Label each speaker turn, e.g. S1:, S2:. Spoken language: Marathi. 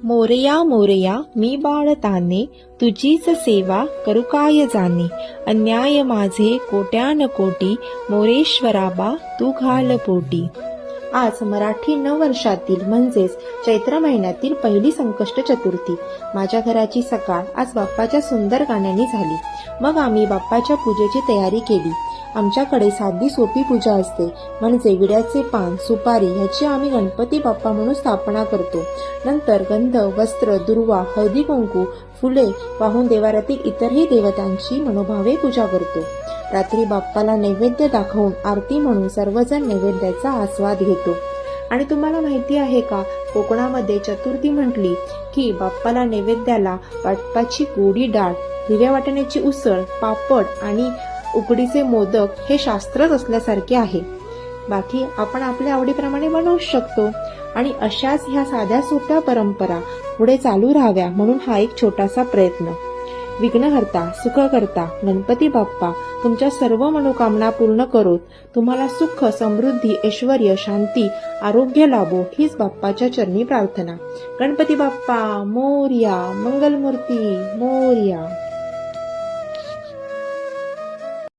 S1: मोरया मोरया मी बाळ ताने, तुझीच सेवा करू काय जाणे. अन्याय माझे कोट्यान कोटी, मोरेश्वराबा तू घाल पोटी. आज मराठी नववर्षातील म्हणजेच चैत्र महिन्यातील पहिली संकष्ट चतुर्थी. माझ्या घराची सकाळ आज बाप्पाच्या सुंदर गाण्यांनी झाली. मग आम्ही बाप्पाच्या पूजेची तयारी केली. आमच्याकडे साधी सोपी पूजा असते, म्हणजे विड्याचे पान, सुपारी ह्याची आम्ही गणपती बाप्पा म्हणून स्थापना करतो. नंतर गंध, वस्त्र, दुर्वा, हळदी कुंकू, फुले वाहून देवाऱ्यातील इतरही देवतांची मनोभावे पूजा करतो. रात्री बाप्पाला नैवेद्य दाखवून आरती म्हणून सर्वजण नैवेद्याचा आस्वाद घेतो. आणि तुम्हाला माहिती आहे का, कोकणामध्ये चतुर्थी म्हटली की बाप्पाला नैवेद्याला बाप्पाची गोडी डाळ, हिरव्या वाटाण्याची उसळ, पापड आणि उकडीचे मोदक हे शास्त्रच असल्यासारखे आहे. बाकी आपण आपल्या आवडीप्रमाणे बनवू शकतो. आणि अशाच ह्या साध्या सोप्या परंपरा पुढे चालू राहाव्या म्हणून हा एक छोटासा प्रयत्न. विघ्नहर्ता सुखकर्ता गणपती बाप्पा तुमच्या सर्व मनोकामना पूर्ण करोत. तुम्हाला सुख, समृद्धी, ऐश्वर्य, शांती, आरोग्य लाभो हीच बाप्पाच्या चरणी प्रार्थना. गणपती बाप्पा मोरया, मंगलमूर्ती मोरया.